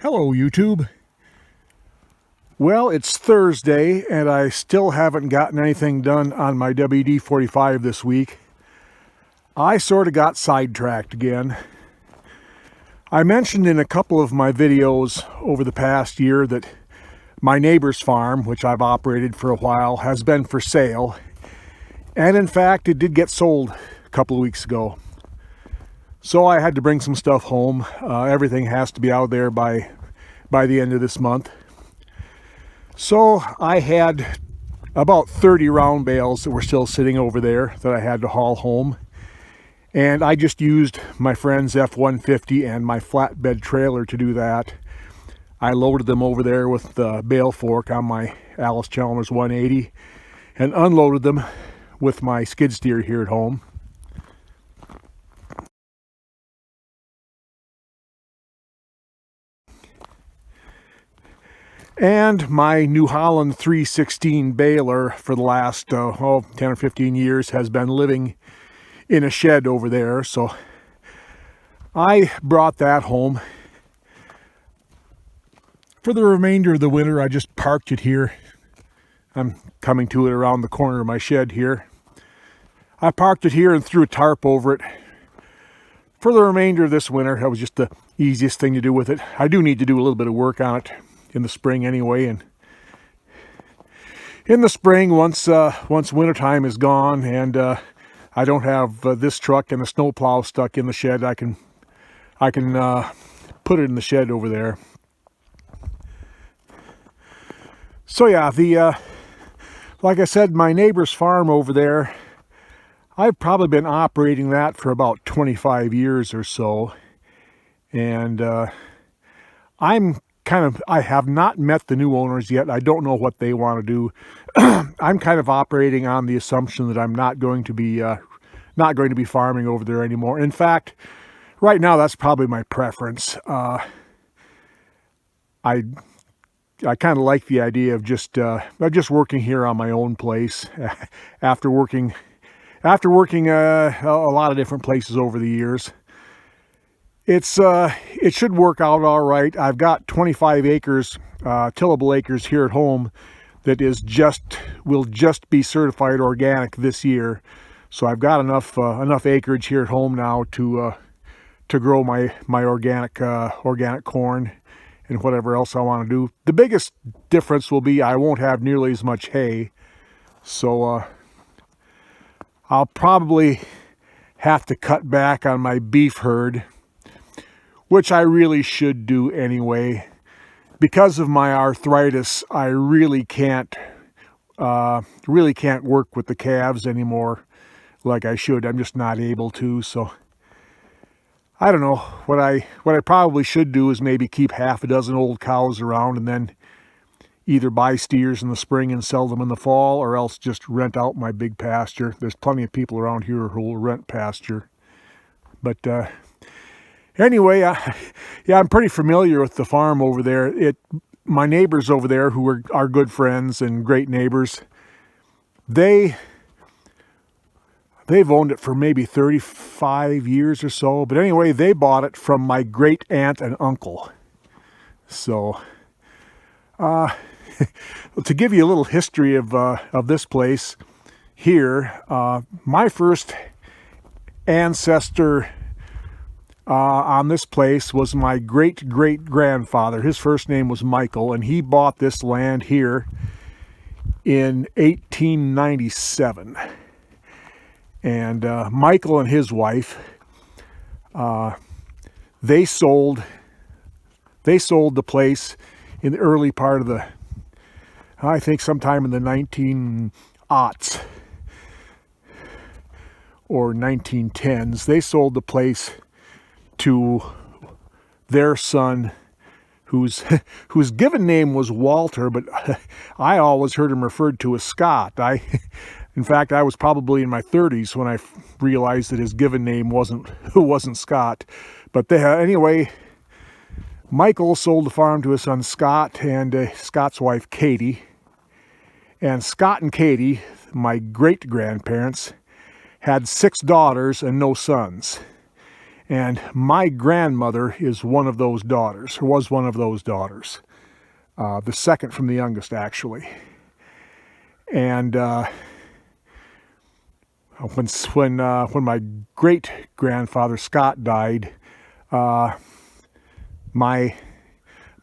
Hello, YouTube. Well, it's Thursday, and I still haven't gotten anything done on my WD-45 this week. I sort of got sidetracked again. I mentioned in a couple of my videos over the past year that my neighbor's farm, which I've operated for a while, has been for sale. And in fact, it did get sold a couple of weeks ago. So I had to bring some stuff home. Everything has to be out there by the end of this month. So I had about 30 round bales that were still sitting over there that I had to haul home. And I just used my friend's F-150 and my flatbed trailer to do that. I loaded them over there with the bale fork on my Allis-Chalmers 180 and unloaded them with my skid steer here at home. And my New Holland 316 baler for the last 10 or 15 years has been living in a shed over there. So I brought that home. For the remainder of the winter, I just parked it here. I'm coming to it around the corner of my shed here. I parked it here and threw a tarp over it. For the remainder of this winter, that was just the easiest thing to do with it. I do need to do a little bit of work on it in the spring anyway, and in the spring, once wintertime is gone and I don't have this truck and the snowplow stuck in the shed, I can put it in the shed over there. So yeah, like I said, my neighbor's farm over there, I've probably been operating that for about 25 years or so, and I have not met the new owners yet. I don't know what they want to do. I'm kind of operating on the assumption that I'm not going to be farming over there anymore. In fact, right now that's probably my preference. I kind of like the idea of just working here on my own place after working a lot of different places over the years. It should work out all right. I've got 25 acres, tillable acres here at home that will just be certified organic this year. So I've got enough acreage here at home now to grow my organic corn and whatever else I want to do. The biggest difference will be I won't have nearly as much hay. So I'll probably have to cut back on my beef herd, which I really should do anyway. Because of my arthritis, I really can't work with the calves anymore like I should. I'm just not able to. So I don't know. What I probably should do is maybe keep half a dozen old cows around and then either buy steers in the spring and sell them in the fall, or else just rent out my big pasture. There's plenty of people around here who will rent pasture. But anyway, yeah, I'm pretty familiar with the farm over there. My neighbors over there, who are good friends and great neighbors, they've owned it for maybe 35 years or so. But anyway, they bought it from my great aunt and uncle. So, to give you a little history of this place here, my first ancestor on this place was my great-great-grandfather. His first name was Michael, and he bought this land here in 1897. And Michael and his wife, they sold the place in the early part of I think sometime in the 1900s or 1910s. They sold the place to their son, whose given name was Walter, but I always heard him referred to as Scott. In fact, I was probably in my 30s when I realized that his given name wasn't Scott. But anyway, Michael sold the farm to his son Scott and Scott's wife Katie. And Scott and Katie, my great-grandparents, had 6 daughters and no sons. And my grandmother is one of those daughters, or was one of those daughters. The second from the youngest, actually. And when my great grandfather Scott died, my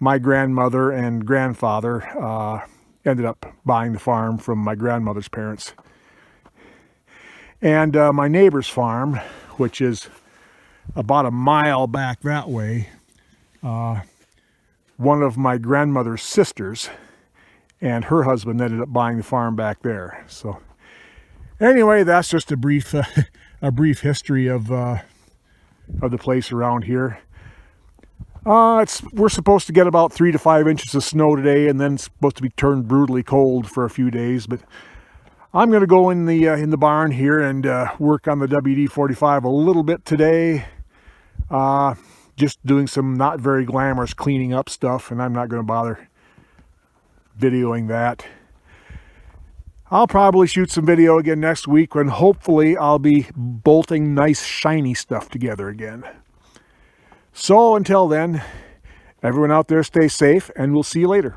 grandmother and grandfather ended up buying the farm from my grandmother's parents. And my neighbor's farm, which is about a mile back that way, one of my grandmother's sisters and her husband ended up buying the farm back there. So anyway, that's just a brief history of the place around here. We're supposed to get about 3 to 5 inches of snow today, and then it's supposed to be turned brutally cold for a few days. But I'm going to go in the barn here and work on the WD-45 a little bit today. Just doing some not very glamorous cleaning up stuff, and I'm not going to bother videoing that. I'll probably shoot some video again next week when hopefully I'll be bolting nice shiny stuff together again. So until then, everyone out there stay safe, and we'll see you later.